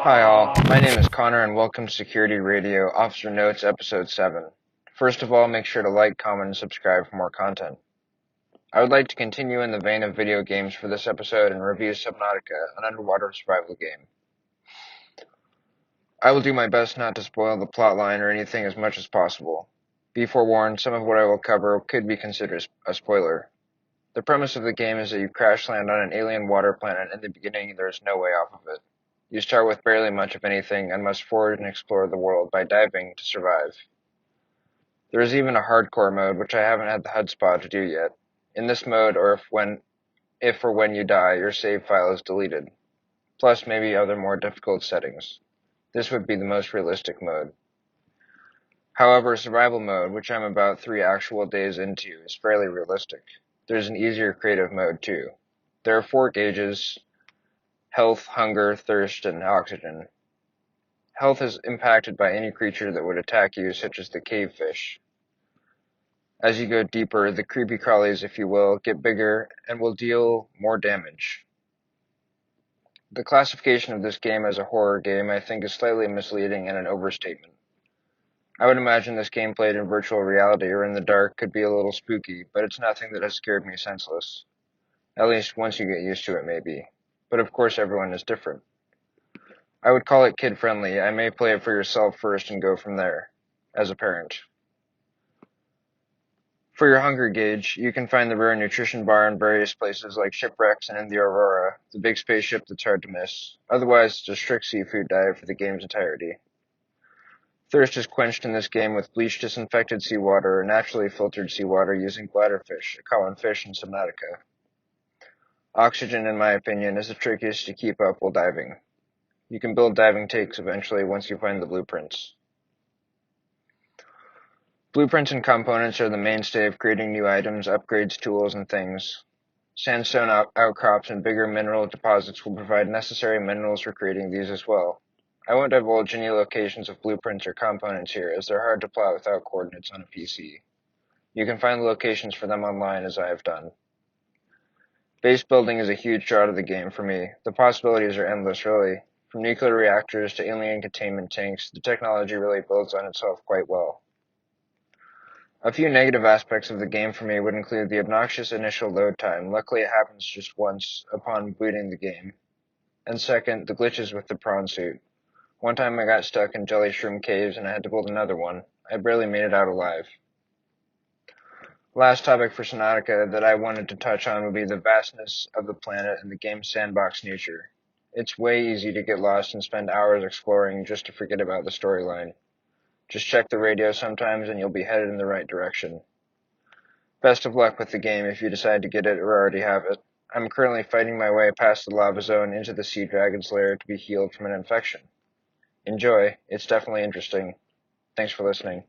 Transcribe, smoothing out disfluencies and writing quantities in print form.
Hi all, my name is Connor and welcome to Security Radio Officer Notes Episode 7. First of all, make sure to like, comment, and subscribe for more content. I would like to continue in the vein of video games for this episode and review Subnautica, an underwater survival game. I will do my best not to spoil the plotline or anything as much as possible. Be forewarned, some of what I will cover could be considered a spoiler. The premise of the game is that you crash land on an alien water planet. In the beginning, there is no way off of it. You start with barely much of anything and must forage and explore the world by diving to survive. There is even a hardcore mode, which I haven't had the chutzpah to do yet. In this mode, or if or when you die, your save file is deleted, plus maybe other more difficult settings. This would be the most realistic mode. However, survival mode, which I'm about 3 actual days into, is fairly realistic. There's an easier creative mode too. There are 4 gauges: health, hunger, thirst, and oxygen. Health is impacted by any creature that would attack you, such as the cave fish. As you go deeper, the creepy crawlies, if you will, get bigger and will deal more damage. The classification of this game as a horror game, I think, is slightly misleading and an overstatement. I would imagine this game played in virtual reality or in the dark could be a little spooky, but it's nothing that has scared me senseless. At least once you get used to it, maybe. But of course everyone is different. I would call it kid-friendly. I may play it for yourself first and go from there, as a parent. For your hunger gauge, you can find the rare nutrition bar in various places like shipwrecks and in the Aurora, the big spaceship that's hard to miss. Otherwise, it's a strict seafood diet for the game's entirety. Thirst is quenched in this game with bleached disinfected seawater or naturally filtered seawater using bladderfish, a common fish in Subnautica. Oxygen, in my opinion, is the trickiest to keep up while diving. You can build diving tanks eventually once you find the blueprints. Blueprints and components are the mainstay of creating new items, upgrades, tools, and things. Sandstone outcrops and bigger mineral deposits will provide necessary minerals for creating these as well. I won't divulge any locations of blueprints or components here, as they're hard to plot without coordinates on a PC. You can find the locations for them online, as I have done. Base building is a huge draw to the game for me. The possibilities are endless, really. From nuclear reactors to alien containment tanks, the technology really builds on itself quite well. A few negative aspects of the game for me would include the obnoxious initial load time. Luckily, it happens just once upon booting the game. And second, the glitches with the prawn suit. One time I got stuck in jelly shroom caves and I had to build another one. I barely made it out alive. Last topic for Subnautica that I wanted to touch on would be the vastness of the planet and the game's sandbox nature. It's way easy to get lost and spend hours exploring just to forget about the storyline. Just check the radio sometimes and you'll be headed in the right direction. Best of luck with the game if you decide to get it or already have it. I'm currently fighting my way past the lava zone into the sea dragon's lair to be healed from an infection. Enjoy, it's definitely interesting. Thanks for listening.